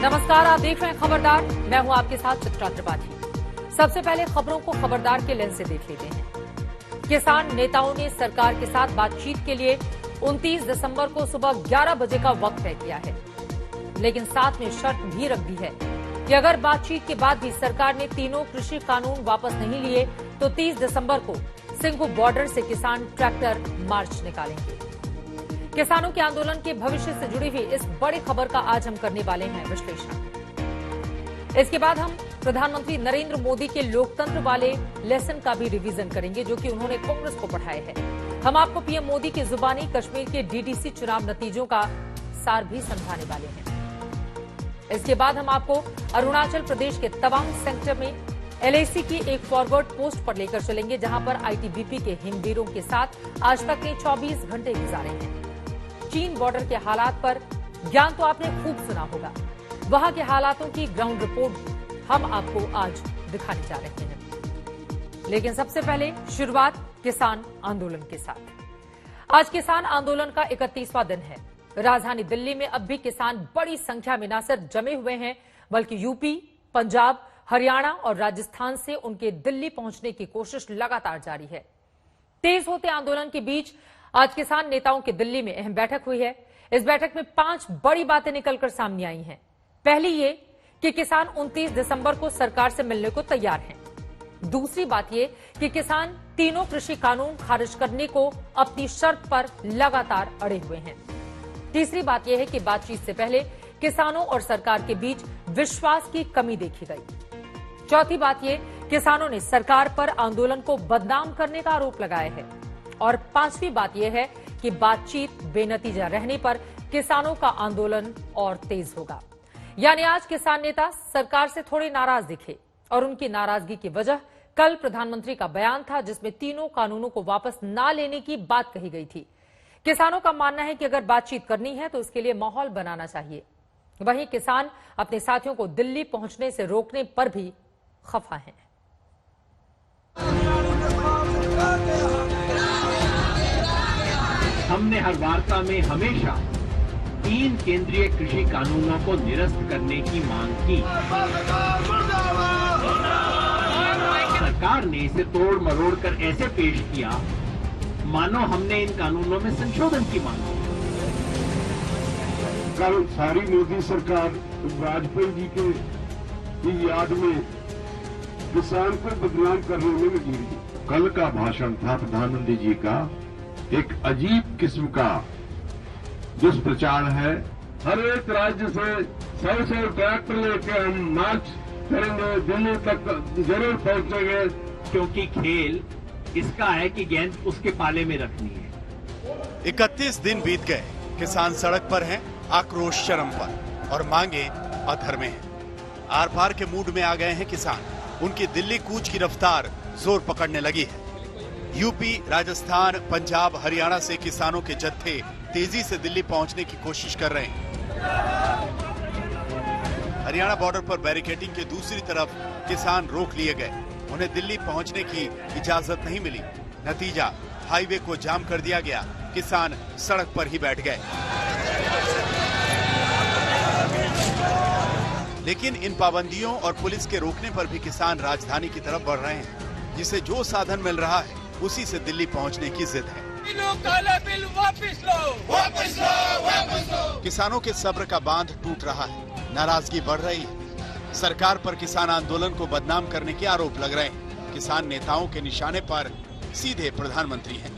नमस्कार, आप देख रहे हैं खबरदार। मैं हूं आपके साथ चित्रा त्रिपाठी। सबसे पहले खबरों को खबरदार के लेंस से देख लेते हैं। किसान नेताओं ने सरकार के साथ बातचीत के लिए 29 दिसंबर को सुबह 11 बजे का वक्त तय किया है, लेकिन साथ में शर्त भी रख दी है कि अगर बातचीत के बाद भी सरकार ने तीनों कृषि कानून वापस नहीं लिए तो 30 दिसंबर को सिंघू बॉर्डर से किसान ट्रैक्टर मार्च निकालेंगे। किसानों के आंदोलन के भविष्य से जुड़ी हुई इस बड़ी खबर का आज हम करने वाले हैं विश्लेषण। इसके बाद हम प्रधानमंत्री नरेंद्र मोदी के लोकतंत्र वाले लेसन का भी रिवीजन करेंगे, जो कि उन्होंने कांग्रेस को पढ़ाए हैं। हम आपको पीएम मोदी की जुबानी कश्मीर के डीडीसी चुनाव नतीजों का सार भी समझाने वाले हैं। इसके बाद हम आपको अरुणाचल प्रदेश के तवांग सेक्टर में एलआईसी की एक फॉरवर्ड पोस्ट पर लेकर चलेंगे, जहां पर आईटीबीपी के हिमवीरों के साथ आज तक ने 24 घंटे गुजारे हैं। चीन बॉर्डर के हालात पर ज्ञान तो आपने खूब सुना होगा, वहां के हालातों की ग्राउंड रिपोर्ट हम आपको आज दिखाने जा रहे हैं। लेकिन सबसे पहले शुरुआत किसान आंदोलन के साथ। आज किसान आंदोलन का 31वां दिन है। राजधानी दिल्ली में अब भी किसान बड़ी संख्या में न सिर्फ जमे हुए हैं, बल्कि यूपी, पंजाब, हरियाणा और राजस्थान से उनके दिल्ली पहुंचने की कोशिश लगातार जारी है। तेज होते आंदोलन के बीच आज किसान नेताओं की दिल्ली में अहम बैठक हुई है। इस बैठक में 5 बड़ी बातें निकलकर सामने आई हैं। पहली ये कि किसान 29 दिसंबर को सरकार से मिलने को तैयार हैं। दूसरी बात ये कि किसान तीनों कृषि कानून खारिज करने को अपनी शर्त पर लगातार अड़े हुए हैं। तीसरी बात यह है कि बातचीत से पहले किसानों और सरकार के बीच विश्वास की कमी देखी गई। चौथी बात यह, किसानों ने सरकार पर आंदोलन को बदनाम करने का आरोप लगाया है। और पांचवी बात यह है कि बातचीत बेनतीजा रहने पर किसानों का आंदोलन और तेज होगा। यानी आज किसान नेता सरकार से थोड़े नाराज दिखे और उनकी नाराजगी की वजह कल प्रधानमंत्री का बयान था, जिसमें तीनों कानूनों को वापस न लेने की बात कही गई थी। किसानों का मानना है कि अगर बातचीत करनी है तो इसके लिए माहौल बनाना चाहिए। वहीं किसान अपने साथियों को दिल्ली पहुंचने से रोकने पर भी खफा हैं। हमने हर वार्ता में हमेशा 3 केंद्रीय कृषि कानूनों को निरस्त करने की मांग की। सरकार ने इसे तोड़ मरोड़ कर ऐसे पेश किया मानो हमने इन कानूनों में संशोधन की मांग की। कल सारी मोदी सरकार वाजपेयी जी की याद में किसान को बदनाम करने में लगी रही। कल का भाषण था प्रधानमंत्री जी का एक अजीब किस्म का दुष्प्रचार है। हर एक राज्य से 100 ट्रैक्टर लेके हम मार्च करेंगे, दिल्ली तक जरूर पहुंचेंगे, क्योंकि खेल इसका है कि गेंद उसके पाले में रखनी है। 31 दिन बीत गए, किसान सड़क पर हैं, आक्रोश चरम पर और मांगे अधर में हैं। आर पार के मूड में आ गए हैं किसान। उनकी दिल्ली कूच की रफ्तार जोर पकड़ने लगी है। यूपी, राजस्थान, पंजाब, हरियाणा से किसानों के जत्थे तेजी से दिल्ली पहुंचने की कोशिश कर रहे हैं। हरियाणा बॉर्डर पर बैरिकेडिंग के दूसरी तरफ किसान रोक लिए गए। उन्हें दिल्ली पहुंचने की इजाजत नहीं मिली। नतीजा, हाईवे को जाम कर दिया गया। किसान सड़क पर ही बैठ गए। लेकिन इन पाबंदियों और पुलिस के रोकने पर भी किसान राजधानी की तरफ बढ़ रहे हैं, जिसे जो साधन मिल रहा है उसी से दिल्ली पहुंचने की जिद है। काला बिल वापस लो, वापस लो, वापस लो। किसानों के सब्र का बांध टूट रहा है, नाराजगी बढ़ रही है। सरकार पर किसान आंदोलन को बदनाम करने के आरोप लग रहे हैं। किसान नेताओं के निशाने पर सीधे प्रधानमंत्री हैं।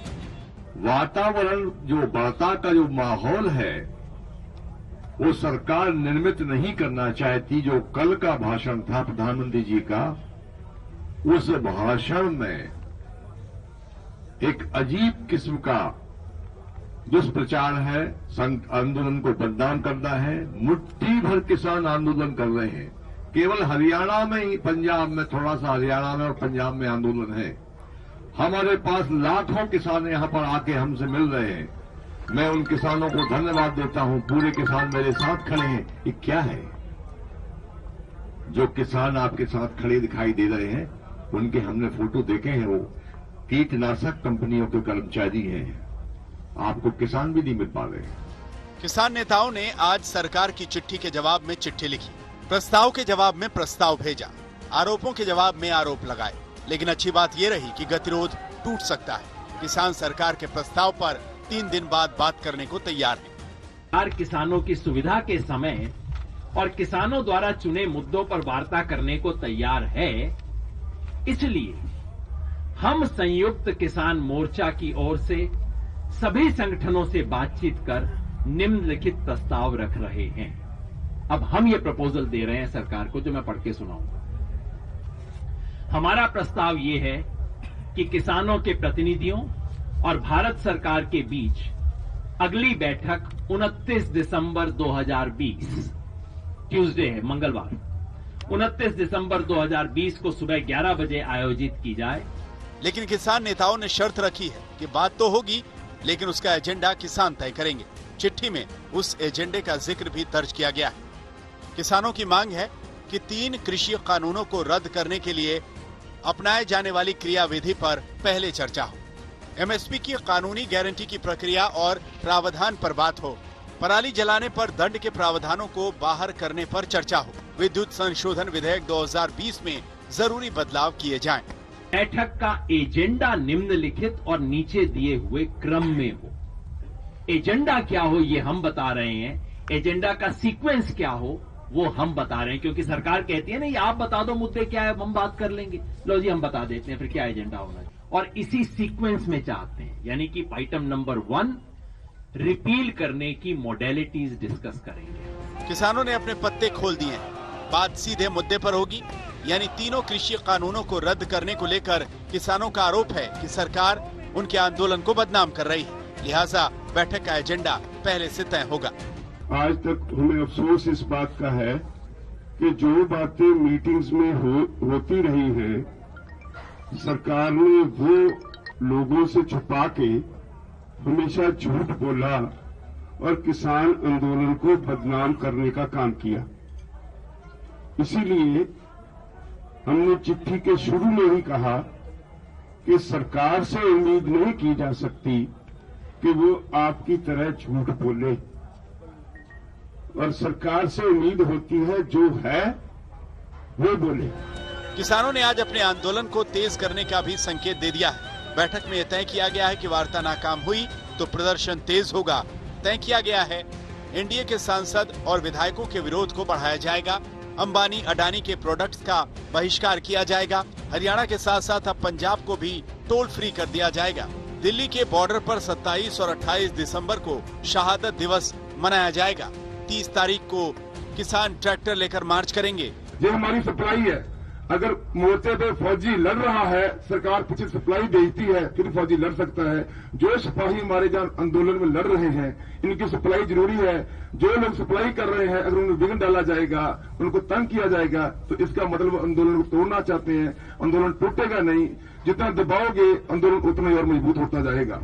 वातावरण जो वार्ता का जो माहौल है वो सरकार निर्मित नहीं करना चाहती। जो कल का भाषण था प्रधानमंत्री जी का, उस भाषण में एक अजीब किस्म का दुष्प्रचार है, आंदोलन को बदनाम करना है। मुट्ठी भर किसान आंदोलन कर रहे हैं। केवल हरियाणा में ही, पंजाब में थोड़ा सा हरियाणा में और पंजाब में आंदोलन है। हमारे पास लाखों किसान यहां पर आके हमसे मिल रहे हैं। मैं उन किसानों को धन्यवाद देता हूं। पूरे किसान मेरे साथ खड़े हैं। ये क्या है? जो किसान आपके साथ खड़े दिखाई दे रहे हैं, उनके हमने फोटो देखे हैं। वो कीटनाशक कंपनियों के कर्मचारी हैं। आपको किसान भी नहीं मिल पा रहे। किसान नेताओं ने आज सरकार की चिट्ठी के जवाब में चिट्ठी लिखी। प्रस्ताव के जवाब में प्रस्ताव भेजा, आरोपों के जवाब में आरोप लगाए, लेकिन अच्छी बात ये रही कि गतिरोध टूट सकता है। किसान सरकार के प्रस्ताव पर 3 दिन बाद बात करने को तैयार है। सरकार किसानों की सुविधा के समय और किसानों द्वारा चुने मुद्दों पर वार्ता करने को तैयार है, इसलिए हम संयुक्त किसान मोर्चा की ओर से सभी संगठनों से बातचीत कर निम्नलिखित प्रस्ताव रख रहे हैं। अब हम ये प्रपोजल दे रहे हैं सरकार को, जो मैं पढ़ के सुनाऊंगा। हमारा प्रस्ताव ये है कि किसानों के प्रतिनिधियों और भारत सरकार के बीच अगली बैठक 29 दिसंबर 2020 ट्यूसडे है, मंगलवार 29 दिसंबर 2020 को सुबह 11 बजे आयोजित की जाए। लेकिन किसान नेताओं ने शर्त रखी है कि बात तो होगी, लेकिन उसका एजेंडा किसान तय करेंगे। चिट्ठी में उस एजेंडे का जिक्र भी दर्ज किया गया है। किसानों की मांग है कि 3 कृषि कानूनों को रद्द करने के लिए अपनाए जाने वाली क्रियाविधि पर पहले चर्चा हो। एमएसपी की कानूनी गारंटी की प्रक्रिया और प्रावधान पर बात हो। पराली जलाने पर दंड के प्रावधानों को बाहर करने पर चर्चा हो। विद्युत संशोधन विधेयक 2020 में जरूरी बदलाव किए जाएं। बैठक का एजेंडा निम्नलिखित और नीचे दिए हुए क्रम में हो। एजेंडा क्या हो ये हम बता रहे हैं, एजेंडा का सीक्वेंस क्या हो वो हम बता रहे हैं, क्योंकि सरकार कहती है ना, ये आप बता दो मुद्दे क्या है, हम बात कर लेंगे। लो जी, हम बता देते हैं फिर क्या एजेंडा होना है, और इसी सीक्वेंस में चाहते हैं। यानी कि आइटम नंबर 1 रिपील करने की मॉडलिटीज डिस्कस करेंगे। किसानों ने अपने पत्ते खोल दिए हैं। बात सीधे मुद्दे पर होगी, यानी तीनों कृषि कानूनों को रद्द करने को लेकर किसानों का आरोप है कि सरकार उनके आंदोलन को बदनाम कर रही है। लिहाजा बैठक का एजेंडा पहले से तय होगा। आज तक हमें अफसोस इस बात का है कि जो बातें मीटिंग्स में होती रही हैं, सरकार ने वो लोगों से छुपा के हमेशा झूठ बोला और किसान आंदोलन को बदनाम करने का काम किया। इसीलिए हमने चिट्ठी के शुरू में ही कहा कि सरकार से उम्मीद नहीं की जा सकती कि वो आपकी तरह झूठ बोले, और सरकार से उम्मीद होती है जो है वो बोले। किसानों ने आज अपने आंदोलन को तेज करने का भी संकेत दे दिया है। बैठक में यह तय किया गया है कि वार्ता नाकाम हुई तो प्रदर्शन तेज होगा। तय किया गया है एनडीए के सांसद और विधायकों के विरोध को बढ़ाया जाएगा। अंबानी अडानी के प्रोडक्ट्स का बहिष्कार किया जाएगा। हरियाणा के साथ साथ अब पंजाब को भी टोल फ्री कर दिया जाएगा। दिल्ली के बॉर्डर पर 27 और 28 दिसंबर को शहादत दिवस मनाया जाएगा। 30 तारीख को किसान ट्रैक्टर लेकर मार्च करेंगे। ये हमारी सप्लाई है। अगर मोर्चे पे फौजी लड़ रहा है, सरकार पीछे सप्लाई भेजती है, फिर फौजी लड़ सकता है। जो सिपाही हमारे जहाँ आंदोलन में लड़ रहे हैं, इनकी सप्लाई जरूरी है। जो लोग सप्लाई कर रहे हैं, अगर उन्हें विघ्न डाला जाएगा, उनको तंग किया जाएगा, तो इसका मतलब आंदोलन को तोड़ना चाहते हैं। आंदोलन टूटेगा नहीं। जितना दबाओगे आंदोलन उतना ही और मजबूत होता जाएगा।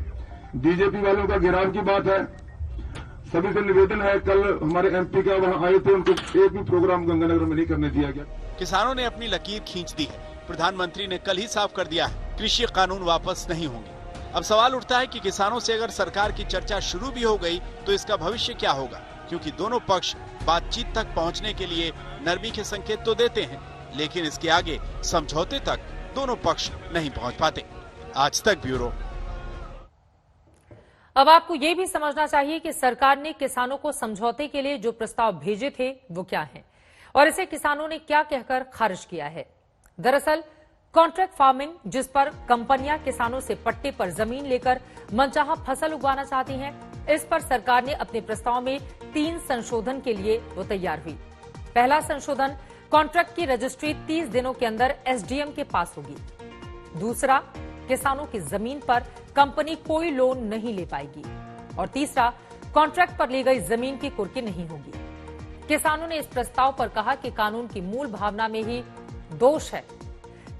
बीजेपी वालों का घेराव की बात है। सभी से निवेदन है, कल हमारे एमपी का वहां आए थे, उनको एक भी प्रोग्राम गंगानगर में नहीं करने दिया गया। किसानों ने अपनी लकीर खींच दी है। प्रधानमंत्री ने कल ही साफ कर दिया है, कृषि कानून वापस नहीं होंगे। अब सवाल उठता है कि किसानों से अगर सरकार की चर्चा शुरू भी हो गई तो इसका भविष्य क्या होगा, क्योंकि दोनों पक्ष बातचीत तक पहुंचने के लिए नरमी के संकेत तो देते हैं, लेकिन इसके आगे समझौते तक दोनों पक्ष नहीं पहुंच पाते। आज तक ब्यूरो। अब आपको यह भी समझना चाहिए कि सरकार ने किसानों को समझौते के लिए जो प्रस्ताव भेजे थे वो क्या है और इसे किसानों ने क्या कहकर खारिज किया है। दरअसल कॉन्ट्रैक्ट फार्मिंग, जिस पर कंपनियां किसानों से पट्टे पर जमीन लेकर मनचाहा फसल उगाना चाहती हैं, इस पर सरकार ने अपने प्रस्ताव में 3 संशोधन के लिए वो तैयार हुई। पहला संशोधन, कॉन्ट्रैक्ट की रजिस्ट्री 30 दिनों के अंदर एसडीएम के पास होगी। दूसरा, किसानों की जमीन पर कंपनी कोई लोन नहीं ले पाएगी। और तीसरा, कॉन्ट्रैक्ट पर ली गई जमीन की कुर्की नहीं होगी। किसानों ने इस प्रस्ताव पर कहा कि कानून की मूल भावना में ही दोष है।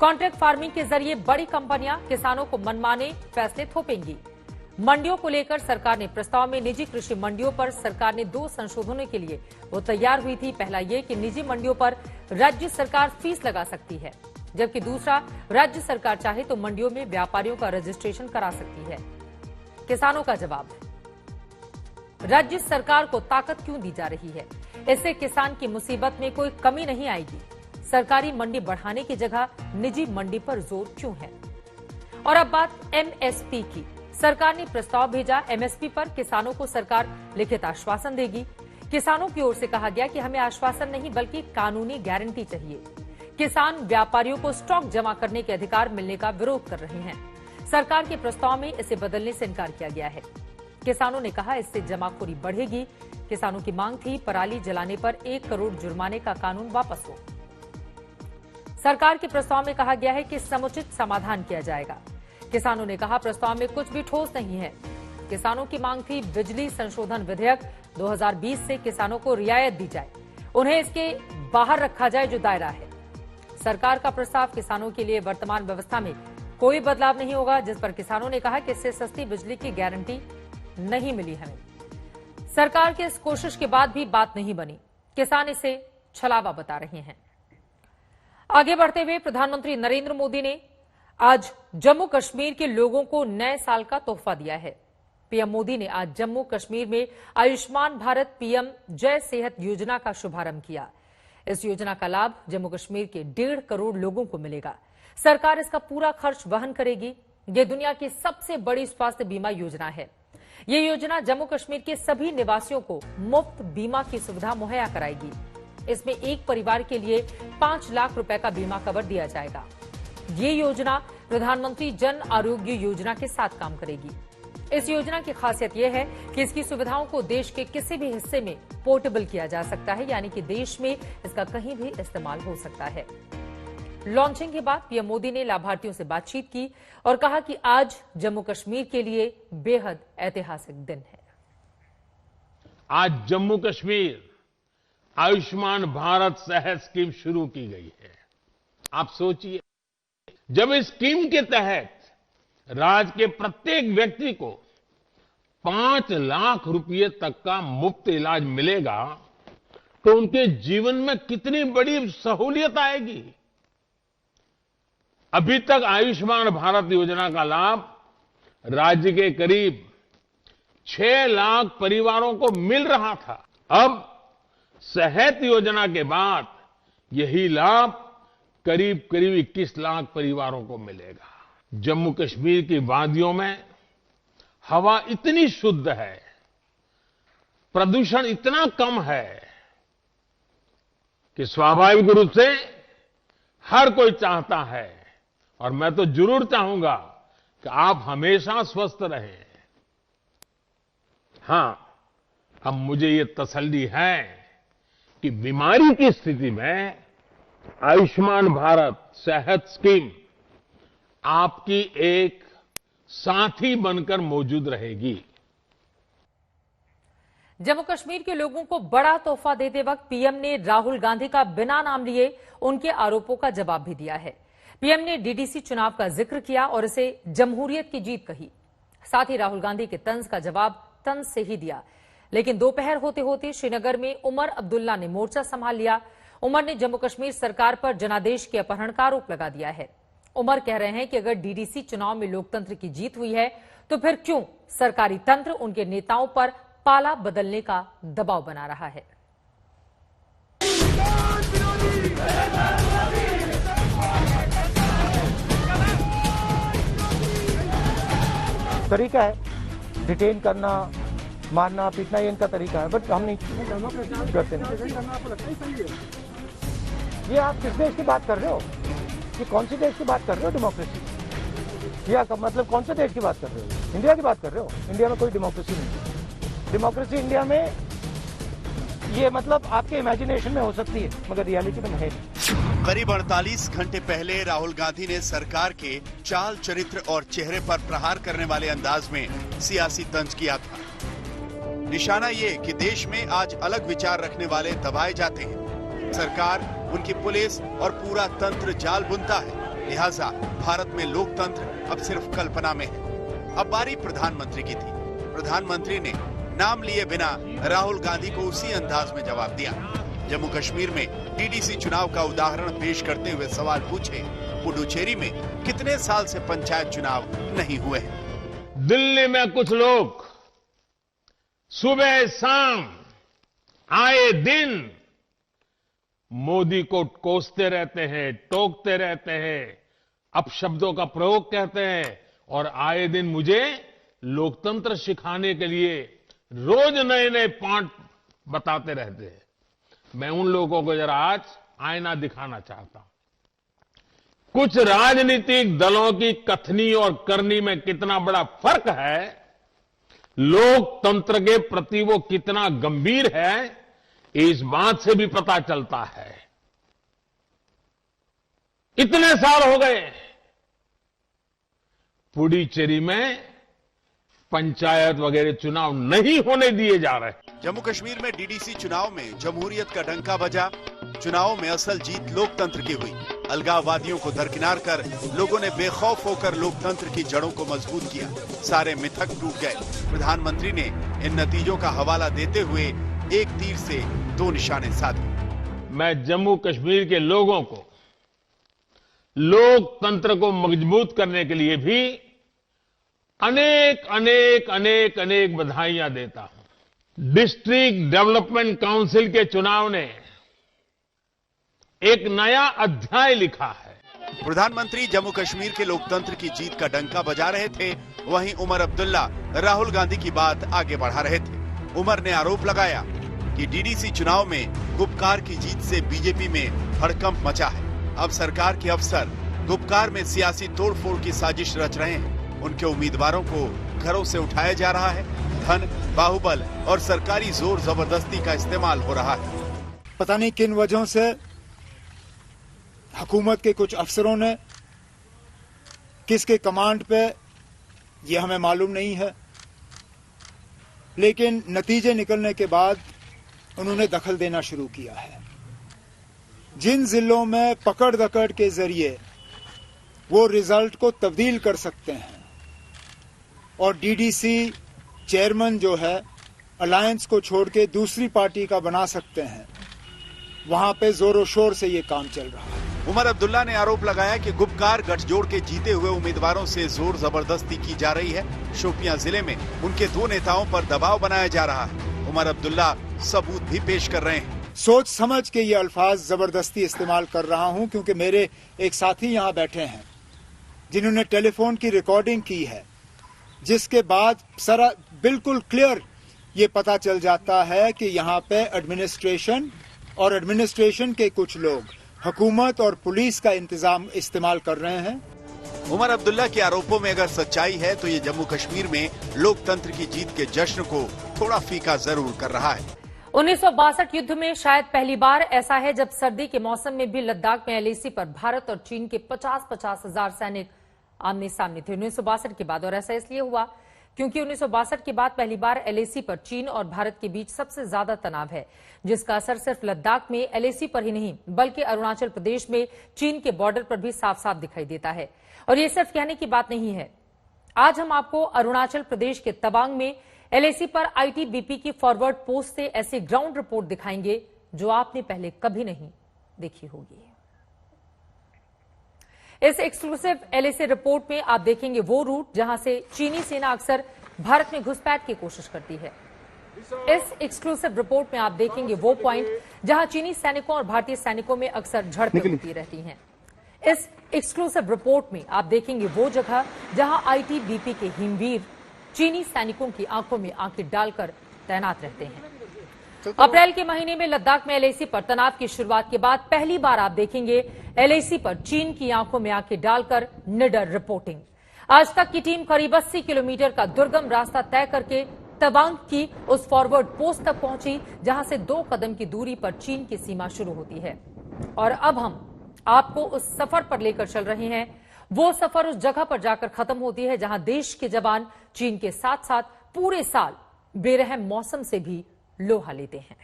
कॉन्ट्रैक्ट फार्मिंग के जरिए बड़ी कंपनियां किसानों को मनमाने फैसले थोपेंगी। मंडियों को लेकर सरकार ने प्रस्ताव में निजी कृषि मंडियों पर सरकार ने 2 संशोधनों के लिए वो तैयार हुई थी। पहला ये कि निजी मंडियों पर राज्य सरकार फीस लगा सकती है, जबकि दूसरा, राज्य सरकार चाहे तो मंडियों में व्यापारियों का रजिस्ट्रेशन करा सकती है। किसानों का जवाब, राज्य सरकार को ताकत क्यों दी जा रही है? इससे किसान की मुसीबत में कोई कमी नहीं आएगी। सरकारी मंडी बढ़ाने की जगह निजी मंडी पर जोर क्यों है? और अब बात एमएसपी की। सरकार ने प्रस्ताव भेजा। एमएसपी पर किसानों को सरकार लिखित आश्वासन देगी। किसानों की ओर से कहा गया कि हमें आश्वासन नहीं बल्कि कानूनी गारंटी चाहिए। किसान व्यापारियों को स्टॉक जमा करने के अधिकार मिलने का विरोध कर रहे हैं। सरकार के प्रस्ताव में इसे बदलने से इनकार किया गया है। किसानों ने कहा इससे जमाखोरी बढ़ेगी। किसानों की मांग थी पराली जलाने पर 1 करोड़ जुर्माने का कानून वापस हो। सरकार के प्रस्ताव में कहा गया है कि समुचित समाधान किया जाएगा। किसानों ने कहा प्रस्ताव में कुछ भी ठोस नहीं है। किसानों की मांग थी बिजली संशोधन विधेयक 2020 से किसानों को रियायत दी जाए, उन्हें इसके बाहर रखा जाए जो दायरा है। सरकार का प्रस्ताव किसानों के लिए वर्तमान व्यवस्था में कोई बदलाव नहीं होगा, जिस पर किसानों ने कहा कि इससे सस्ती बिजली की गारंटी नहीं मिली हमें। सरकार की इस कोशिश के बाद भी बात नहीं बनी। किसान इसे छलावा बता रहे हैं। आगे बढ़ते हुए प्रधानमंत्री नरेंद्र मोदी ने आज जम्मू कश्मीर के लोगों को नए साल का तोहफा दिया है। पीएम मोदी ने आज जम्मू कश्मीर में आयुष्मान भारत पीएम जय सेहत योजना का शुभारंभ किया। इस योजना का लाभ जम्मू कश्मीर के 1.5 करोड़ लोगों को मिलेगा। सरकार इसका पूरा खर्च वहन करेगी। ये दुनिया की सबसे बड़ी स्वास्थ्य बीमा योजना है। ये योजना जम्मू कश्मीर के सभी निवासियों को मुफ्त बीमा की सुविधा मुहैया कराएगी। इसमें एक परिवार के लिए 5 लाख रुपए का बीमा कवर दिया जाएगा। ये योजना प्रधानमंत्री जन आरोग्य योजना के साथ काम करेगी। इस योजना की खासियत यह है कि इसकी सुविधाओं को देश के किसी भी हिस्से में पोर्टेबल किया जा सकता है, यानी कि देश में इसका कहीं भी इस्तेमाल हो सकता है। लॉन्चिंग के बाद पीएम मोदी ने लाभार्थियों से बातचीत की और कहा कि आज जम्मू कश्मीर के लिए बेहद ऐतिहासिक दिन है। आज जम्मू कश्मीर आयुष्मान भारत सेहत स्कीम शुरू की गई है। आप सोचिए, जब इस स्कीम के तहत राज्य के प्रत्येक व्यक्ति को 5 लाख रुपए तक का मुफ्त इलाज मिलेगा तो उनके जीवन में कितनी बड़ी सहूलियत आएगी। अभी तक आयुष्मान भारत योजना का लाभ राज्य के करीब 6 लाख परिवारों को मिल रहा था। अब सेहत योजना के बाद यही लाभ करीब 21 लाख परिवारों को मिलेगा। जम्मू कश्मीर की वादियों में हवा इतनी शुद्ध है, प्रदूषण इतना कम है कि स्वाभाविक रूप से हर कोई चाहता है, और मैं तो जरूर चाहूंगा कि आप हमेशा स्वस्थ रहें। हां, अब मुझे ये तसल्ली है कि बीमारी की स्थिति में आयुष्मान भारत सेहत स्कीम आपकी एक साथी बनकर मौजूद रहेगी। जम्मू कश्मीर के लोगों को बड़ा तोहफा देते वक्त पीएम ने राहुल गांधी का बिना नाम लिए उनके आरोपों का जवाब भी दिया है। पीएम ने डीडीसी चुनाव का जिक्र किया और इसे जमहूरियत की जीत कही। साथ ही राहुल गांधी के तंज का जवाब तंज से ही दिया। लेकिन दोपहर होते होते श्रीनगर में उमर अब्दुल्ला ने मोर्चा संभाल लिया। उमर ने जम्मू कश्मीर सरकार पर जनादेश के अपहरण का आरोप लगा दिया है। उमर कह रहे हैं कि अगर डीडीसी चुनाव में लोकतंत्र की जीत हुई है तो फिर क्यों सरकारी तंत्र उनके नेताओं पर पाला बदलने का दबाव बना रहा है। तरीका है डिटेन करना, मारना, पीटना, ये इनका तरीका है, बट हम नहीं करते नहीं। ये आप किस देश की बात कर रहे हो? ये कौन सी देश की बात कर रहे हो? डेमोक्रेसी या मतलब कौन से देश की बात कर रहे हो? इंडिया की बात कर रहे हो? इंडिया में कोई डेमोक्रेसी नहीं। डेमोक्रेसी इंडिया में ये मतलब आपके इमेजिनेशन में हो सकती है, मगर रियलिटी में है। करीब 48 घंटे पहले राहुल गांधी ने सरकार के चाल चरित्र और चेहरे पर प्रहार करने वाले अंदाज में सियासी तंज किया था। निशाना ये कि देश में आज अलग विचार रखने वाले दबाए जाते हैं। सरकार, उनकी पुलिस और पूरा तंत्र जाल बुनता है। लिहाजा भारत में लोकतंत्र अब सिर्फ कल्पना में है। अब बारी प्रधानमंत्री की थी। प्रधानमंत्री ने नाम लिए बिना राहुल गांधी को उसी अंदाज में जवाब दिया। जम्मू कश्मीर में डीडीसी चुनाव का उदाहरण पेश करते हुए सवाल पूछे, पुडुचेरी में कितने साल से पंचायत चुनाव नहीं हुए हैं? दिल्ली में कुछ लोग सुबह शाम आए दिन मोदी को कोसते रहते हैं, टोकते रहते हैं, अपशब्दों का प्रयोग कहते हैं और आए दिन मुझे लोकतंत्र सिखाने के लिए रोज नए नए पाठ बताते रहते हैं। मैं उन लोगों को जरा आज आईना दिखाना चाहता हूं। कुछ राजनीतिक दलों की कथनी और करनी में कितना बड़ा फर्क है, लोकतंत्र के प्रति वो कितना गंभीर है, इस बात से भी पता चलता है। इतने साल हो गए, पुडुचेरी में पंचायत वगैरह चुनाव नहीं होने दिए जा रहे। जम्मू कश्मीर में डीडीसी चुनाव में जमहूरियत का डंका बजा। चुनाव में असल जीत लोकतंत्र की हुई। अलगाववादियों को दरकिनार कर लोगों ने बेखौफ होकर लोकतंत्र की जड़ों को मजबूत किया। सारे मिथक टूट गए। प्रधानमंत्री ने इन नतीजों का हवाला देते हुए एक तीर से दो निशाने साधे। मैं जम्मू कश्मीर के लोगों को लोकतंत्र को मजबूत करने के लिए भी अनेक अनेक अनेक अनेक बधाइयां देता हूं। डिस्ट्रिक्ट डेवलपमेंट काउंसिल के चुनाव ने एक नया अध्याय लिखा है। प्रधानमंत्री जम्मू कश्मीर के लोकतंत्र की जीत का डंका बजा रहे थे, वहीं उमर अब्दुल्ला राहुल गांधी की बात आगे बढ़ा रहे थे। उमर ने आरोप लगाया कि डीडीसी चुनाव में गुपकार की जीत से बीजेपी में हड़कंप मचा है। अब सरकार के अफसर गुपकार में सियासी तोड़फोड़ की साजिश रच रहे हैं। उनके उम्मीदवारों को घरों से उठाया जा रहा है। धन, बाहुबल और सरकारी जोर जबरदस्ती का इस्तेमाल हो रहा है। पता नहीं किन वजहों से हुकूमत के कुछ अफसरों ने, किसके कमांड पे, ये हमें मालूम नहीं है, लेकिन नतीजे निकलने के बाद उन्होंने दखल देना शुरू किया है। जिन जिलों में पकड़ दकड़ के जरिए वो रिजल्ट को तब्दील कर सकते हैं और डीडीसी चेयरमैन जो है अलायंस को छोड़ के दूसरी पार्टी का बना सकते हैं, वहां पे जोरों शोर से ये काम चल रहा है। उमर अब्दुल्ला ने आरोप लगाया कि गुपकार गठजोड़ के जीते हुए उम्मीदवारों से जोर जबरदस्ती की जा रही है। शोपियां जिले में उनके दो नेताओं पर दबाव बनाया जा रहा है। उमर अब्दुल्ला सबूत भी पेश कर रहे हैं। सोच समझ के ये अल्फाज जबरदस्ती इस्तेमाल कर रहा हूं क्योंकि मेरे एक साथी यहां बैठे हैं जिन्होंने टेलीफोन की रिकॉर्डिंग की है, जिसके बाद सारा बिल्कुल क्लियर ये पता चल जाता है कि यहाँ पे एडमिनिस्ट्रेशन और एडमिनिस्ट्रेशन के कुछ लोग हुकूमत और पुलिस का इस्तेमाल कर रहे हैं। उमर अब्दुल्ला के आरोपों में अगर सच्चाई है तो ये जम्मू कश्मीर में लोकतंत्र की जीत के जश्न को थोड़ा फीका जरूर कर रहा है। 1962 युद्ध में शायद पहली बार ऐसा है जब सर्दी के मौसम में भी लद्दाख में एलएसी पर भारत और चीन के 50-50 हजार सैनिक आमने सामने थे 1962 के बाद। और ऐसा इसलिए हुआ क्योंकि 1962 के बाद पहली बार एलएसी पर चीन और भारत के बीच सबसे ज्यादा तनाव है, जिसका असर सिर्फ लद्दाख में एलएसी पर ही नहीं बल्कि अरुणाचल प्रदेश में चीन के बॉर्डर पर भी साफ साफ दिखाई देता है। और ये सिर्फ कहने की बात नहीं है। आज हम आपको अरुणाचल प्रदेश के तवांग में एलएसी पर आईटीबीपी की फॉरवर्ड पोस्ट से ऐसी ग्राउंड रिपोर्ट दिखाएंगे जो आपने पहले कभी नहीं देखी होगी। इस एक्सक्लूसिव एलएसी रिपोर्ट में आप देखेंगे वो रूट जहां से चीनी सेना अक्सर भारत में घुसपैठ की कोशिश करती है। इस एक्सक्लूसिव रिपोर्ट में आप देखेंगे वो पॉइंट जहां चीनी सैनिकों और भारतीय सैनिकों में अक्सर झड़पें होती रहती हैं। इस एक्सक्लूसिव रिपोर्ट में आप देखेंगे वो जगह जहां आईटीबीपी के हिमवीर चीनी सैनिकों की आंखों में आंखें डालकर तैनात रहते हैं। अप्रैल के महीने में लद्दाख में एलएसी पर तनाव की शुरुआत के बाद पहली बार आप देखेंगे एलएसी पर चीन की आंखों में आंखें डालकर निडर रिपोर्टिंग। आज तक की टीम करीब 80 किलोमीटर का दुर्गम रास्ता तय करके तवांग की उस फॉरवर्ड पोस्ट तक पहुंची जहां से 2 कदम की दूरी पर चीन की सीमा शुरू होती है। और अब हम आपको उस सफर पर लेकर चल रहे हैं। वो सफर उस जगह पर जाकर खत्म होती है जहां देश के जवान चीन के साथ साथ पूरे साल बेरहम मौसम से भी लोहा लेते हैं।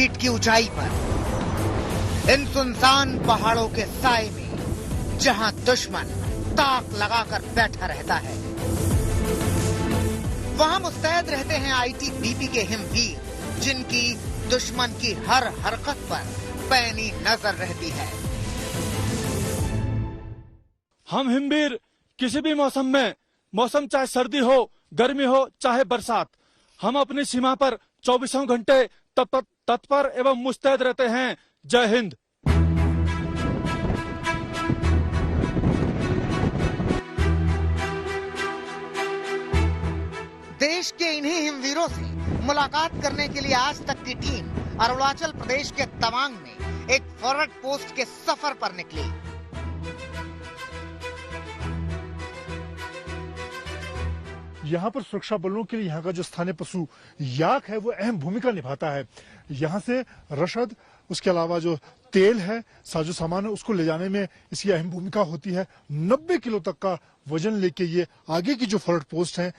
फीट की ऊंचाई पर, इन सुनसान पहाड़ों के साए में, जहां दुश्मन ताक लगाकर बैठा रहता है, वहां मुस्तैद रहते हैं आईटीबीपी के हिमवीर, जिनकी दुश्मन की हर हरकत पर पैनी नजर रहती है। हम हिमवीर किसी भी मौसम में, मौसम चाहे सर्दी हो, गर्मी हो, चाहे बरसात, हम अपनी सीमा पर 24 घंटे तत्पर एवं मुस्तैद रहते हैं। जय हिंद। देश के इन्हीं हिमवीरों से मुलाकात करने के लिए आज तक की टीम अरुणाचल प्रदेश के तवांग में एक फॉरवर्ड पोस्ट के सफर पर निकली। यहाँ पर सुरक्षा बलों के लिए यहाँ का जो स्थानीय पशु याक है वो अहम भूमिका निभाता है। यहाँ से रसद, उसके अलावा जो तेल है, साजो सामान है, उसको ले जाने में इसकी अहम भूमिका होती है। 90 किलो तक का वजन लेके ये आगे की जो फॉरवर्ड पोस्ट है,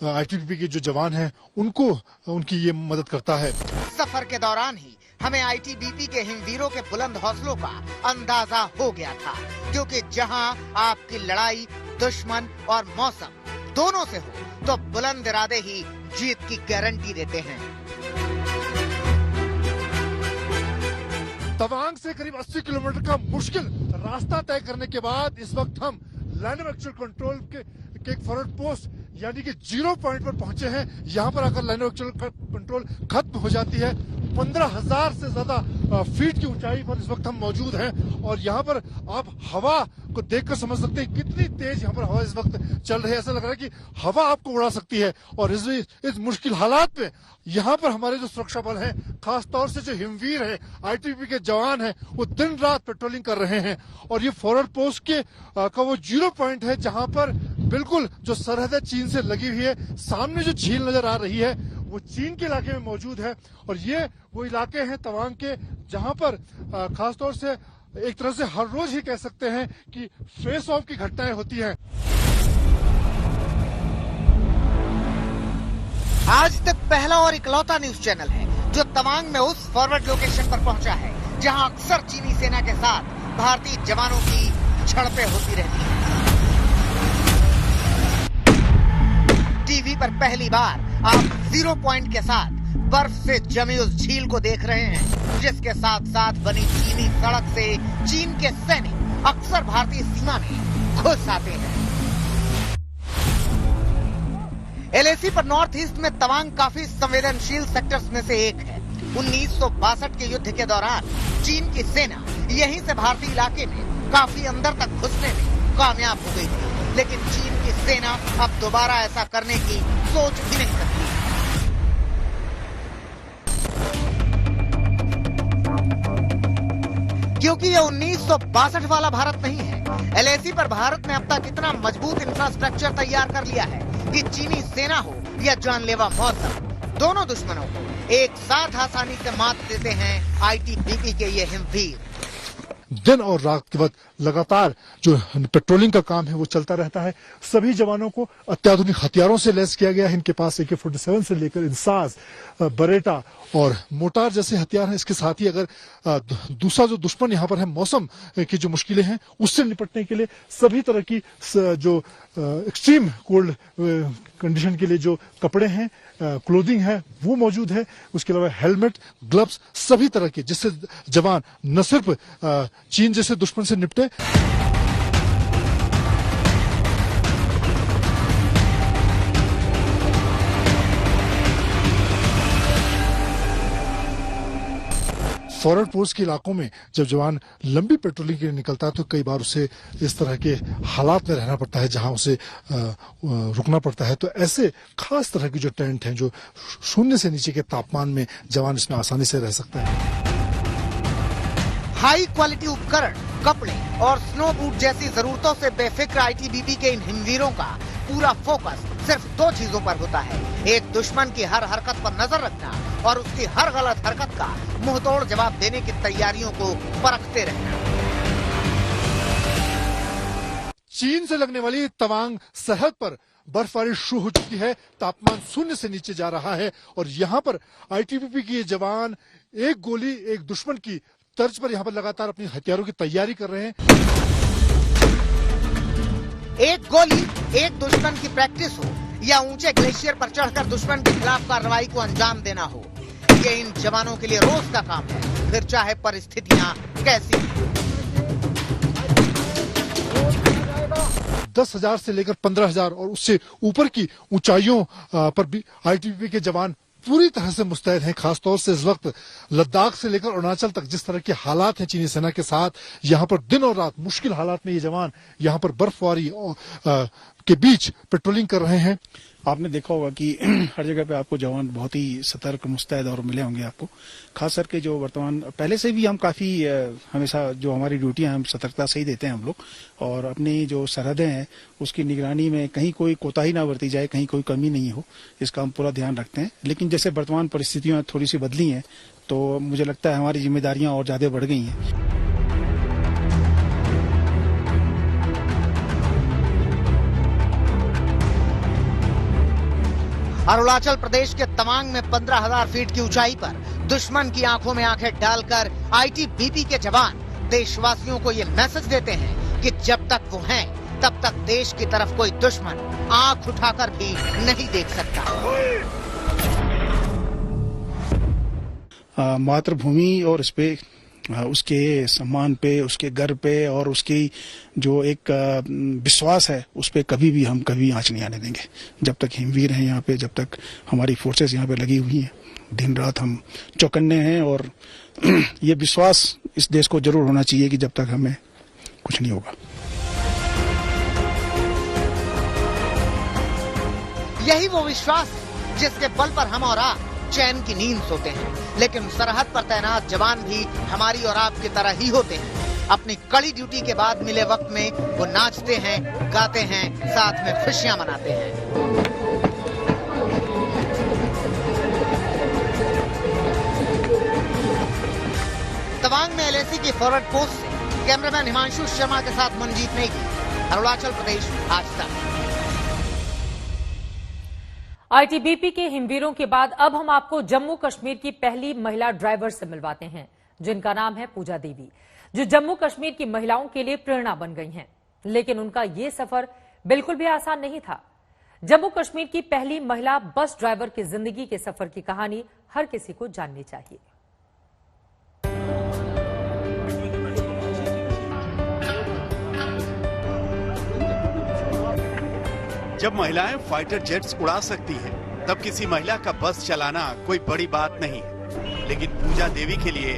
आईटीबीपी के जो जवान हैं, उनकी ये मदद करता है। सफर के दौरान ही हमें आईटीबीपी के हिमवीरों के बुलंद हौसलों का अंदाजा हो गया था, क्योंकि जहां आपकी लड़ाई दुश्मन और मौसम दोनों से हो, तो बुलंद इरादे ही जीत की गारंटी देते हैं। तवांग से करीब 80 किलोमीटर का मुश्किल रास्ता तय करने के बाद इस वक्त हम लैंड ऑफ एक्चुअल कंट्रोल के एक फॉरवर्ड पोस्ट यानी कि 0 पॉइंट पर पहुंचे हैं। यहाँ पर आकर लैंड ऑफ एक्चुअल कंट्रोल खत्म हो जाती है। 15,000 से ज्यादा फीट की ऊंचाई पर इस वक्त हम मौजूद हैं और यहाँ पर आप हवा को देखकर समझ सकते हैं कितनी तेज यहाँ पर हवा इस वक्त चल रही है। ऐसा लग रहा है कि हवा आपको उड़ा सकती है। और इस मुश्किल हालात में यहाँ पर हमारे जो सुरक्षा बल हैं, खासतौर से जो हिमवीर है, आईटीबीपी के जवान हैं, वो दिन रात पेट्रोलिंग कर रहे हैं। और ये फॉरवर्ड पोस्ट का वो 0 पॉइंट है जहाँ पर बिल्कुल जो सरहद है चीन से लगी हुई है। सामने जो झील नजर आ रही है वो चीन के इलाके में मौजूद है। और ये वो इलाके हैं तवांग के जहां पर खासतौर से एक तरह से हर रोज ही कह सकते हैं कि फेस ऑफ की घटनाएं होती हैं। आज तक पहला और इकलौता न्यूज चैनल है जो तवांग में उस फॉरवर्ड लोकेशन पर पहुंचा है जहां अक्सर चीनी सेना के साथ भारतीय जवानों की झड़पें होती रहती हैं। टीवी पर पहली बार आप 0 पॉइंट के साथ बर्फ से जमी उस झील को देख रहे हैं, जिसके साथ साथ बनी चीनी सड़क से चीन के सैनिक अक्सर भारतीय सीमा में घुस आते हैं। एलएसी पर नॉर्थ ईस्ट में तवांग काफी संवेदनशील सेक्टर्स में से एक है। 1962 के युद्ध के दौरान चीन की सेना यहीं से भारतीय इलाके में काफी अंदर तक घुसने में कामयाब हो गई थी, लेकिन चीन की सेना अब दोबारा ऐसा करने की सोच भी नहीं सकती। क्योंकि ये 1962 वाला भारत नहीं है। एलएसी पर भारत ने अब तक इतना मजबूत इंफ्रास्ट्रक्चर तैयार कर लिया है कि चीनी सेना हो या जानलेवा मौसम, दोनों दुश्मनों को एक साथ आसानी से मात देते हैं आईटीबीपी के ये हिमवीर। दिन और रात के वक्त लगातार जो पेट्रोलिंग का काम है वो चलता रहता है। सभी जवानों को अत्याधुनिक हथियारों से लैस किया गया है। इनके पास AK-47 से लेकर इंसास, बरेटा और मोटार जैसे हथियार हैं। इसके साथ ही अगर दूसरा जो दुश्मन यहाँ पर है, मौसम की जो मुश्किलें हैं उससे निपटने के लिए सभी तरह की जो एक्सट्रीम कोल्ड कंडीशन के लिए जो कपड़े हैं, क्लोथिंग है, वो मौजूद है। उसके अलावा हेलमेट, ग्लव्स, सभी तरह के, जिससे जवान न सिर्फ चीन जैसे दुश्मन से निपटे। फॉरवर्ड पोस्ट के इलाकों में जब जवान लंबी पेट्रोलिंग के लिए निकलता है तो कई बार उसे इस तरह के हालात में रहना पड़ता है जहां उसे रुकना पड़ता है। तो ऐसे खास तरह की जो टेंट हैं, जो 0 से नीचे के तापमान में जवान इसमें आसानी से रह सकता है। हाई क्वालिटी उपकरण, कपड़े और स्नो बूट जैसी जरूरतों से बेफिक्र आईटीबीपी के इन हिमवीरों का पूरा फोकस सिर्फ 2 चीजों पर होता है। एक, दुश्मन की हर हरकत पर नजर रखना और उसकी हर गलत हरकत का मुंहतोड़ जवाब देने की तैयारियों को परखते रहना। चीन से लगने वाली तवांग सरहद पर बर्फबारी शुरू हो चुकी है। तापमान 0 से नीचे जा रहा है और यहाँ पर आईटीबीपी के जवान एक गोली एक दुश्मन की तर्ज पर यहाँ पर लगातार अपनी हथियारों की तैयारी कर रहे हैं। एक गोली एक दुश्मन की प्रैक्टिस हो या ऊंचे ग्लेशियर पर चढ़कर दुश्मन के खिलाफ कार्रवाई को अंजाम देना हो, ये इन जवानों के लिए रोज का काम है, फिर चाहे परिस्थितियां कैसी। 10,000 से लेकर 15,000 और उससे ऊपर की ऊंचाइयों पर भी आईटीबीपी के जवान पूरी तरह से मुस्तैद हैं। खासतौर से इस वक्त लद्दाख से लेकर अरुणाचल तक जिस तरह के हालात हैं चीनी सेना के साथ, यहाँ पर दिन और रात मुश्किल हालात में ये जवान यहाँ पर बर्फबारी के बीच पेट्रोलिंग कर रहे हैं। आपने देखा होगा कि हर जगह पे आपको जवान बहुत ही सतर्क मुस्तैद और मिले होंगे आपको। खास करके जो वर्तमान पहले से भी हम काफी हमेशा जो हमारी ड्यूटियां हम सतर्कता से ही देते हैं हम लोग, और अपनी जो सरहदें हैं उसकी निगरानी में कहीं कोई कोताही ना बरती जाए, कहीं कोई कमी नहीं हो, इसका हम पूरा ध्यान रखते हैं। लेकिन जैसे वर्तमान परिस्थितियां थोड़ी सी बदली हैं तो मुझे लगता है हमारी जिम्मेदारियां और ज्यादा बढ़ गई हैं। अरुणाचल प्रदेश के तवांग में 15,000 फीट की ऊंचाई पर दुश्मन की आंखों में आंखें डालकर आईटीबीपी के जवान देशवासियों को ये मैसेज देते हैं कि जब तक वो हैं तब तक देश की तरफ कोई दुश्मन आंख उठाकर भी नहीं देख सकता। मातृभूमि और इस पे उसके सम्मान पे, उसके गर्व पे और उसकी जो एक विश्वास है उस पे कभी भी हम कभी आंच नहीं आने देंगे। जब तक हिमवीर हैं यहाँ पे, जब तक हमारी फोर्सेस यहाँ पे लगी हुई हैं, दिन रात हम चौकन्ने हैं और ये विश्वास इस देश को जरूर होना चाहिए कि जब तक हमें कुछ नहीं होगा। यही वो विश्वास है जिसके बल पर हम और आप चैन की नींद सोते हैं। लेकिन सरहद पर तैनात जवान भी हमारी और आपकी तरह ही होते हैं। अपनी कड़ी ड्यूटी के बाद मिले वक्त में वो नाचते हैं, गाते हैं, साथ में खुशियां मनाते हैं। तवांग में एलएसी की फॉरवर्ड पोस्ट से कैमरामैन हिमांशु शर्मा के साथ मनजीत नेगी, अरुणाचल प्रदेश, आज तक। आईटीबीपी के हिमवीरों के बाद अब हम आपको जम्मू कश्मीर की पहली महिला ड्राइवर से मिलवाते हैं, जिनका नाम है पूजा देवी, जो जम्मू कश्मीर की महिलाओं के लिए प्रेरणा बन गई हैं। लेकिन उनका ये सफर बिल्कुल भी आसान नहीं था। जम्मू कश्मीर की पहली महिला बस ड्राइवर की जिंदगी के सफर की कहानी हर किसी को जाननी चाहिए। जब महिलाएं फाइटर जेट्स उड़ा सकती हैं, तब किसी महिला का बस चलाना कोई बड़ी बात नहीं है। लेकिन पूजा देवी के लिए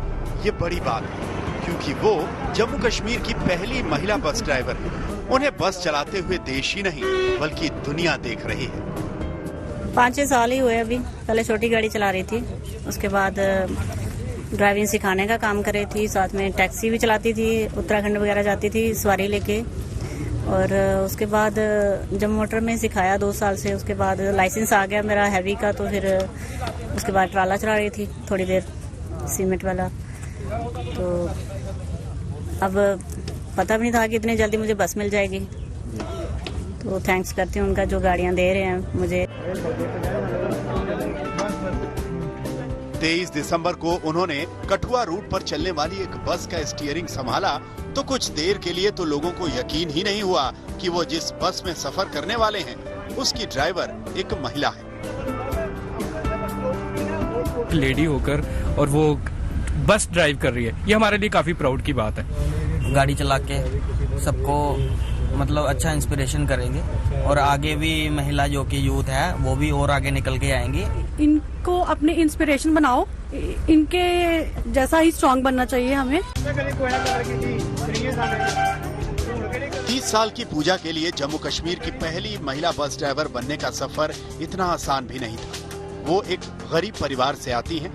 ये बड़ी बात है, क्योंकि वो जम्मू कश्मीर की पहली महिला बस ड्राइवर है। उन्हें बस चलाते हुए देश ही नहीं बल्कि दुनिया देख रही है। 5-6 साल ही हुए अभी। पहले छोटी गाड़ी चला रही थी, उसके बाद ड्राइविंग सिखाने का काम कर रही थी, साथ में टैक्सी भी चलाती थी, उत्तराखंड वगैरह जाती थी सवारी लेके। और उसके बाद जब मोटर में सिखाया 2 साल से, उसके बाद लाइसेंस आ गया मेरा हैवी का, तो फिर उसके बाद ट्राला चला रही थी थोड़ी देर, सीमेंट वाला। तो अब पता भी नहीं था कि इतनी जल्दी मुझे बस मिल जाएगी। तो थैंक्स करती हूँ उनका जो गाड़ियाँ दे रहे हैं मुझे। 23 दिसंबर को उन्होंने कठुआ रूट पर चलने वाली एक बस का स्टीयरिंग संभाला तो कुछ देर के लिए तो लोगों को यकीन ही नहीं हुआ कि वो जिस बस में सफर करने वाले हैं उसकी ड्राइवर एक महिला है। लेडी होकर और वो बस ड्राइव कर रही है, ये हमारे लिए काफी प्राउड की बात है। गाड़ी चला के सबको मतलब अच्छा इंस्पिरेशन करेंगे और आगे भी महिला जो कि यूथ है वो भी और आगे निकल के आएंगी। इनको अपने इंस्पिरेशन बनाओ, इनके जैसा ही स्ट्रांग बनना चाहिए हमें। 30 साल की पूजा के लिए जम्मू कश्मीर की पहली महिला बस ड्राइवर बनने का सफर इतना आसान भी नहीं था। वो एक गरीब परिवार से आती हैं।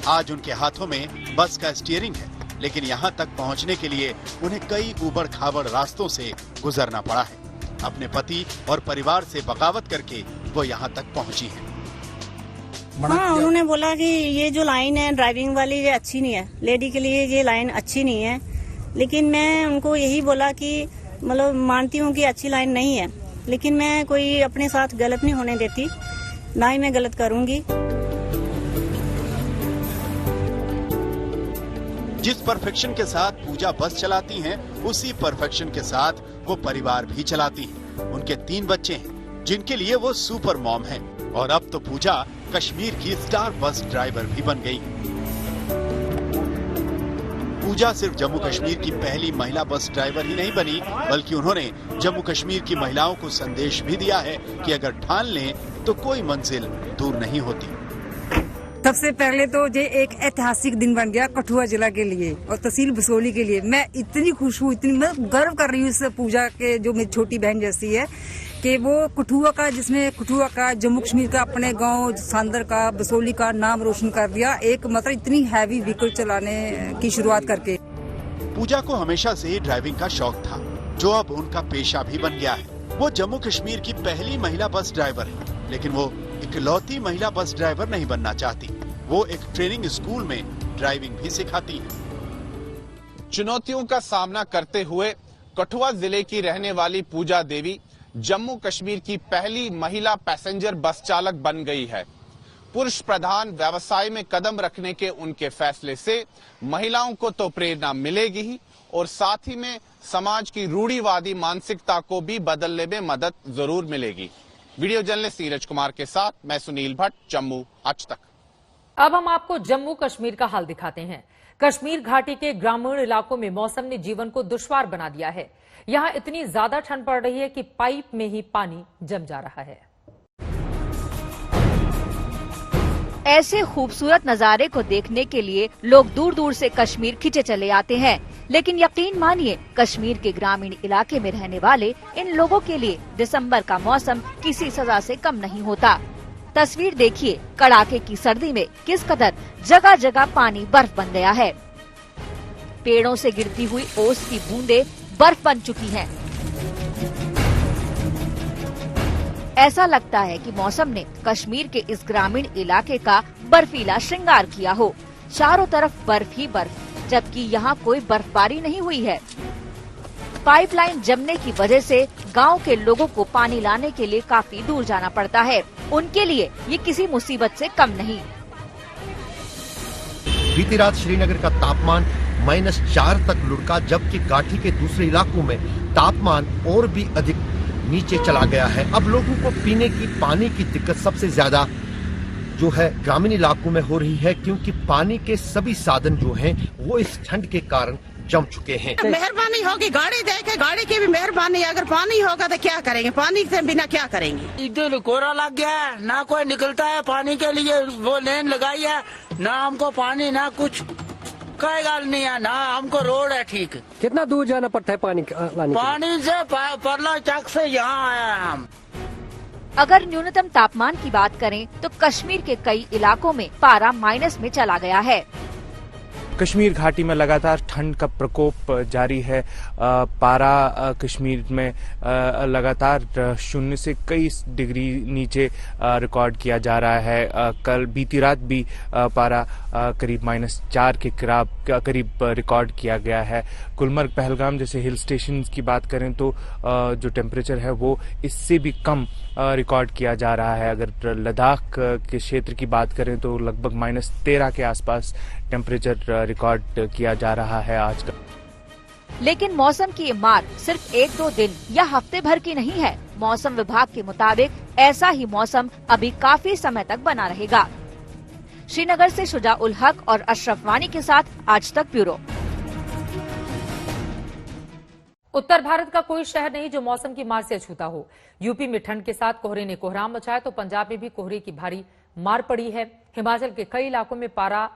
आज उनके हाथों में बस का स्टीयरिंग है, लेकिन यहाँ तक पहुँचने के लिए उन्हें कई ऊबड़ खाबड़ रास्तों से गुजरना पड़ा है। अपने पति और परिवार से बगावत करके वो यहाँ तक पहुँची है। हाँ, उन्होंने बोला कि ये जो लाइन है ड्राइविंग वाली ये अच्छी नहीं है, लेडी के लिए ये लाइन अच्छी नहीं है। लेकिन मैं उनको यही बोला कि मतलब मानती हूँ कि अच्छी लाइन नहीं है, लेकिन मैं कोई अपने साथ गलत नहीं होने देती, ना ही मैं गलत करूँगी। जिस परफेक्शन के साथ पूजा बस चलाती हैं, उसी परफेक्शन के साथ वो परिवार भी चलाती हैं। उनके 3 बच्चे हैं, जिनके लिए वो सुपर मॉम हैं। और अब तो पूजा कश्मीर की स्टार बस ड्राइवर भी बन गई। पूजा सिर्फ जम्मू कश्मीर की पहली महिला बस ड्राइवर ही नहीं बनी, बल्कि उन्होंने जम्मू कश्मीर की महिलाओं को संदेश भी दिया है कि अगर ठान लें तो कोई मंजिल दूर नहीं होती। सबसे पहले तो ये एक ऐतिहासिक दिन बन गया कठुआ जिला के लिए और तहसील बसोली के लिए। मैं इतनी खुश हूँ, इतनी मैं गर्व कर रही हूँ इस पूजा के, जो मेरी छोटी बहन जैसी है, कि वो कठुआ का, जिसने कठुआ का, जम्मू कश्मीर का, अपने गांव सांदर का, बसोली का नाम रोशन कर दिया। एक मतलब इतनी हैवी व्हीकल चलाने की शुरुआत करके। पूजा को हमेशा से ही ड्राइविंग का शौक था, जो अब उनका पेशा भी बन गया है। वो जम्मू कश्मीर की पहली महिला बस ड्राइवर है, लेकिन वो इकलौती महिला बस ड्राइवर नहीं बनना चाहती। वो एक ट्रेनिंग स्कूल में ड्राइविंग भी सिखाती है। चुनौतियों का सामना करते हुए कठुआ जिले की रहने वाली पूजा देवी जम्मू कश्मीर की पहली महिला पैसेंजर बस चालक बन गई है। पुरुष प्रधान व्यवसाय में कदम रखने के उनके फैसले से महिलाओं को तो प्रेरणा मिलेगी ही, और साथ ही में समाज की रूढ़िवादी मानसिकता को भी बदलने में मदद जरूर मिलेगी। वीडियो जर्नलिस्ट नीरज कुमार के साथ मैं सुनील भट्ट, जम्मू आज तक। अब हम आपको जम्मू कश्मीर का हाल दिखाते हैं। कश्मीर घाटी के ग्रामीण इलाकों में मौसम ने जीवन को दुश्वार बना दिया है। यहां इतनी ज्यादा ठंड पड़ रही है कि पाइप में ही पानी जम जा रहा है। ऐसे खूबसूरत नजारे को देखने के लिए लोग दूर दूर से कश्मीर खिंचे चले आते हैं, लेकिन यकीन मानिए कश्मीर के ग्रामीण इलाके में रहने वाले इन लोगों के लिए दिसंबर का मौसम किसी सजा से कम नहीं होता। तस्वीर देखिए, कड़ाके की सर्दी में किस कदर जगह जगह पानी बर्फ बन गया है। पेड़ों से गिरती हुई ओस की बूंदें बर्फ बन चुकी हैं। ऐसा लगता है कि मौसम ने कश्मीर के इस ग्रामीण इलाके का बर्फीला श्रृंगार किया हो। चारों तरफ बर्फ ही बर्फ, जबकि यहाँ कोई बर्फबारी नहीं हुई है। पाइपलाइन जमने की वजह से गांव के लोगों को पानी लाने के लिए काफी दूर जाना पड़ता है। उनके लिए ये किसी मुसीबत से कम नहीं। बीती रात श्रीनगर का तापमान -4 तक लुढ़का, जबकि घाटी के दूसरे इलाकों में तापमान और भी अधिक नीचे चला गया है। अब लोगों को पीने की पानी की दिक्कत सबसे ज्यादा जो है ग्रामीण इलाकों में हो रही है, क्योंकि पानी के सभी साधन जो हैं वो इस ठंड के कारण जम चुके हैं। मेहरबानी होगी, गाड़ी देखे, गाड़ी की भी मेहरबानी। अगर पानी होगा तो क्या करेंगे, पानी से बिना क्या करेंगे। इधर कोहरा लग गया है, ना कोई निकलता है पानी के लिए, वो लेन लगाई है, ना हमको पानी ना कुछ, कोई गल नहीं है, ना हमको रोड है ठीक। कितना दूर जाना पड़ता है पानी लाने? पानी से परला चक से यहाँ आया है हम। अगर न्यूनतम तापमान की बात करें तो कश्मीर के कई इलाकों में पारा माइनस में चला गया है। कश्मीर घाटी में लगातार ठंड का प्रकोप जारी है। पारा कश्मीर में लगातार 0 से कई डिग्री नीचे रिकॉर्ड किया जा रहा है। कल बीती रात भी पारा करीब -4 के करीब रिकॉर्ड किया गया है। गुलमर्ग, पहलगाम जैसे हिल स्टेशन की बात करें तो जो टेम्परेचर है वो इससे भी कम रिकॉर्ड किया जा रहा है। अगर लद्दाख के क्षेत्र की बात करें तो लगभग -13 के आसपास टेम्परेचर रिकॉर्ड किया जा रहा है आज का। लेकिन मौसम की ये मार सिर्फ 1-2 दिन या हफ्ते भर की नहीं है। मौसम विभाग के मुताबिक ऐसा ही मौसम अभी काफी समय तक बना रहेगा। श्रीनगर से शुजा उल हक और अशरफ वानी के साथ आज तक ब्यूरो। उत्तर भारत का कोई शहर नहीं जो मौसम की मार से अछूता हो। यूपी में ठंड के साथ कोहरे ने कोहराम मचाया तो पंजाब में भी कोहरे की भारी मार पड़ी है। हिमाचल के कई इलाकों में पारा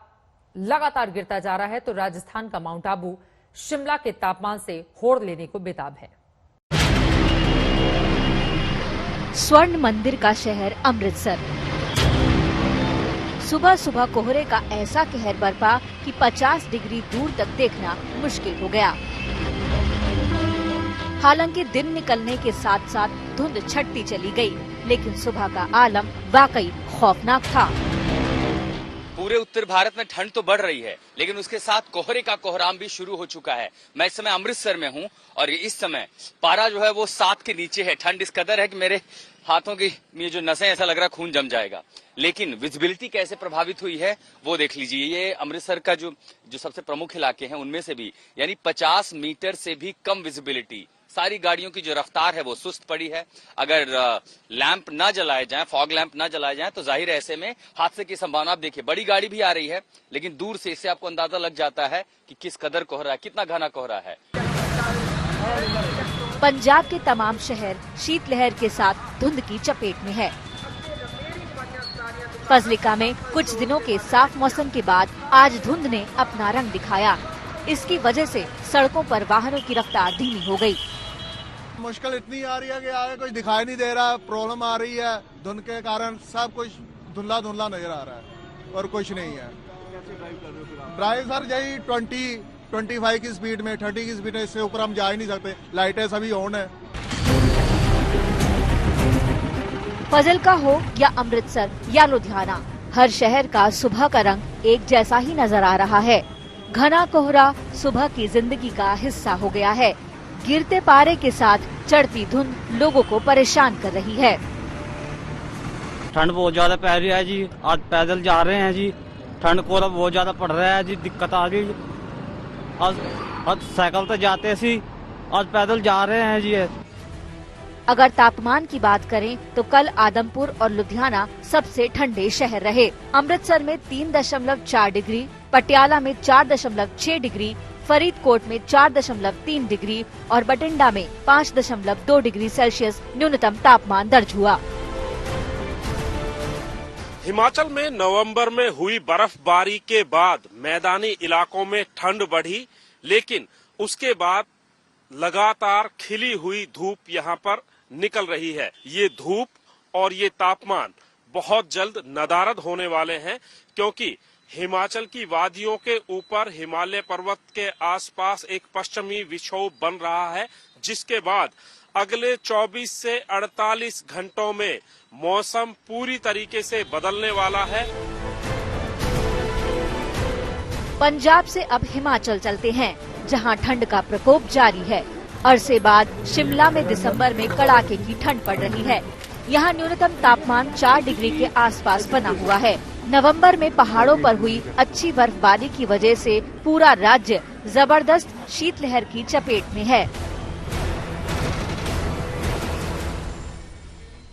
लगातार गिरता जा रहा है तो राजस्थान का माउंट आबू शिमला के तापमान से होड़ लेने को बेताब है। स्वर्ण मंदिर का शहर अमृतसर। सुबह सुबह कोहरे का ऐसा कहर बरपा कि 50 डिग्री दूर तक देखना मुश्किल हो गया। हालांकि दिन निकलने के साथ साथ धुंध छटती चली गई, लेकिन सुबह का आलम वाकई खौफनाक था। पूरे उत्तर भारत में ठंड तो बढ़ रही है, लेकिन उसके साथ कोहरे का कोहराम भी शुरू हो चुका है। मैं इस समय अमृतसर में हूं और इस समय पारा जो है वो 7 के नीचे है। ठंड इस कदर है कि मेरे हाथों की ये जो नसें, ऐसा लग रहा है खून जम जाएगा। लेकिन विजिबिलिटी कैसे प्रभावित हुई है वो देख लीजिए। ये अमृतसर का जो सबसे प्रमुख इलाके हैं उनमें से भी यानी 50 मीटर से भी कम विजिबिलिटी। सारी गाड़ियों की जो रफ्तार है वो सुस्त पड़ी है। अगर लैंप ना जलाए जाएं, फॉग लैंप ना जलाए जाएं तो जाहिर है ऐसे में हादसे की संभावना। आप देखिए बड़ी गाड़ी भी आ रही है, लेकिन दूर से इससे आपको अंदाजा लग जाता है कि किस कदर कोहरा है, कितना घना कोहरा है। पंजाब के तमाम शहर शीतलहर के साथ धुंध की चपेट में है। फजलिका में कुछ दिनों के साफ मौसम के बाद आज धुंध ने अपना रंग दिखाया। इसकी वजह से सड़कों पर वाहनों की रफ्तार धीमी हो गई। मुश्किल इतनी आ रही है कि आगे कुछ दिखाई नहीं दे रहा, प्रॉब्लम आ रही है धुंध के कारण। सब कुछ धुंधला धुंधला नजर आ रहा है और कुछ नहीं है। ड्राइव सर यही 25 की स्पीड में, 30 की स्पीड में, इससे ऊपर हम जा ही नहीं सकते। लाइटें सभी ऑन है। फजलका हो या अमृतसर या लुधियाना, हर शहर का सुबह का रंग एक जैसा ही नजर आ रहा है। घना कोहरा सुबह की जिंदगी का हिस्सा हो गया है। गिरते पारे के साथ चढ़ती धुंध लोगों को परेशान कर रही है। ठंड बहुत ज्यादा पै रही है जी। आज पैदल जा रहे हैं जी, ठंड कोहरा बहुत ज्यादा पड़ रहा है जी, दिक्कत आ रही है। आज साइकिल तो जाते सी, आज पैदल जा रहे हैं जी। अगर तापमान की बात करें तो कल आदमपुर और लुधियाना सबसे ठंडे शहर रहे। अमृतसर में 3.4 डिग्री, पटियाला में 4.6 डिग्री, फरीदकोट में 4.3 डिग्री और बठिंडा में 5.2 डिग्री सेल्सियस न्यूनतम तापमान दर्ज हुआ। हिमाचल में नवंबर में हुई बर्फबारी के बाद मैदानी इलाकों में ठंड बढ़ी, लेकिन उसके बाद लगातार खिली हुई धूप यहां पर निकल रही है। ये धूप और ये तापमान बहुत जल्द नदारद होने वाले हैं, क्योंकि हिमाचल की वादियों के ऊपर हिमालय पर्वत के आसपास एक पश्चिमी विक्षोभ बन रहा है, जिसके बाद अगले 24 से 48 घंटों में मौसम पूरी तरीके से बदलने वाला है। पंजाब से अब हिमाचल चलते हैं, जहां ठंड का प्रकोप जारी है। अरसे बाद शिमला में दिसंबर में कड़ाके की ठंड पड़ रही है। यहाँ न्यूनतम तापमान 4 डिग्री के आसपास बना हुआ है। नवंबर में पहाड़ों पर हुई अच्छी बर्फबारी की वजह से पूरा राज्य जबरदस्त शीतलहर की चपेट में है।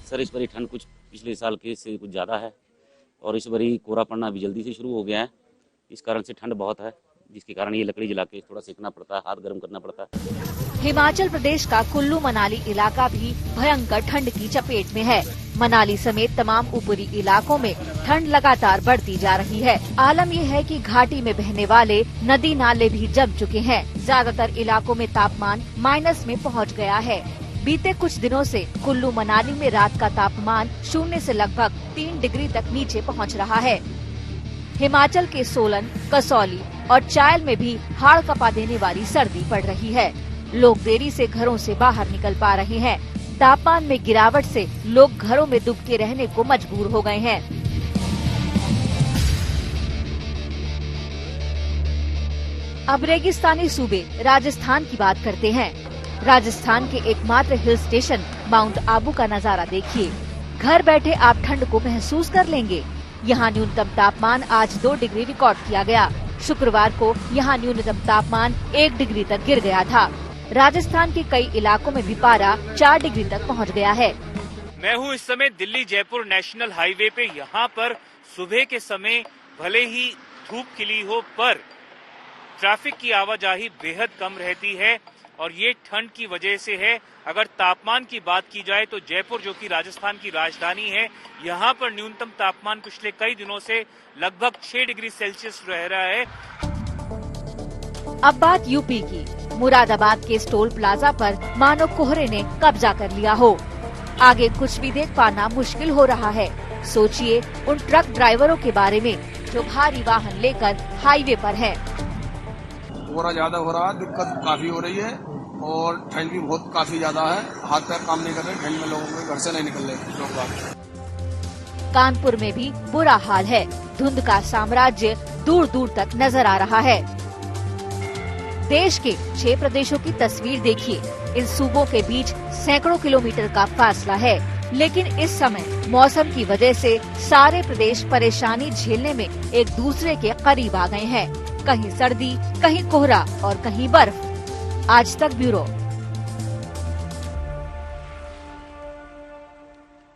सर इस बारी ठंड कुछ पिछले साल के से कुछ ज्यादा है और इस बारी कोहरा पड़ना भी जल्दी से शुरू हो गया है। इस कारण से ठंड बहुत है, जिसके कारण ये लकड़ी जला के थोड़ा सेकना पड़ता है, हाथ गर्म करना पड़ता है। हिमाचल प्रदेश का कुल्लू मनाली इलाका भी भयंकर ठंड की चपेट में है। मनाली समेत तमाम ऊपरी इलाकों में ठंड लगातार बढ़ती जा रही है। आलम यह है कि घाटी में बहने वाले नदी नाले भी जम चुके हैं। ज्यादातर इलाकों में तापमान माइनस में पहुंच गया है। बीते कुछ दिनों से कुल्लू मनाली में रात का तापमान 0 से लगभग 3 डिग्री तक नीचे पहुंच रहा है। हिमाचल के सोलन, कसौली और चायल में भी हाड़ कपा देने वाली सर्दी पड़ रही है। लोग देरी से घरों से बाहर निकल पा रहे हैं। तापमान में गिरावट से लोग घरों में दुबके रहने को मजबूर हो गए हैं। अब रेगिस्तानी सूबे राजस्थान की बात करते हैं। राजस्थान के एकमात्र हिल स्टेशन माउंट आबू का नजारा देखिए। घर बैठे आप ठंड को महसूस कर लेंगे। यहाँ न्यूनतम तापमान आज 2 डिग्री रिकॉर्ड किया गया। शुक्रवार को यहाँ न्यूनतम तापमान 1 डिग्री तक गिर गया था। राजस्थान के कई इलाकों में भी पारा 4 डिग्री तक पहुँच गया है। मैं हूँ इस समय दिल्ली जयपुर नेशनल हाईवे पे। यहाँ पर सुबह के समय भले ही धूप खिली हो, पर ट्रैफिक की आवाजाही बेहद कम रहती है और ये ठंड की वजह से है। अगर तापमान की बात की जाए तो जयपुर, जो कि राजस्थान की राजधानी है, यहाँ पर न्यूनतम तापमान पिछले कई दिनों से लगभग 6 डिग्री सेल्सियस रह रहा है। अब बात यूपी की। मुरादाबाद के टोल प्लाजा पर मानो कोहरे ने कब्जा कर लिया हो। आगे कुछ भी देख पाना मुश्किल हो रहा है। सोचिए उन ट्रक ड्राइवरों के बारे में जो भारी वाहन लेकर हाईवे पर हैं। कोहरा ज्यादा हो रहा है, दिक्कत काफी हो रही है और ठंड भी बहुत काफी ज्यादा है। हाथ पैर काम नहीं कर रहे, ठंड में लोगों को घर से नहीं निकल रहे लोग बाहर। कानपुर में भी बुरा हाल है। धुंध का साम्राज्य दूर दूर तक नजर आ रहा है। देश के 6 प्रदेशों की तस्वीर देखिए। इन सूबों के बीच सैकड़ों किलोमीटर का फासला है। लेकिन इस समय मौसम की वजह से सारे प्रदेश परेशानी झेलने में एक दूसरे के करीब आ गए हैं। कहीं सर्दी, कहीं कोहरा और कहीं बर्फ। आज तक ब्यूरो।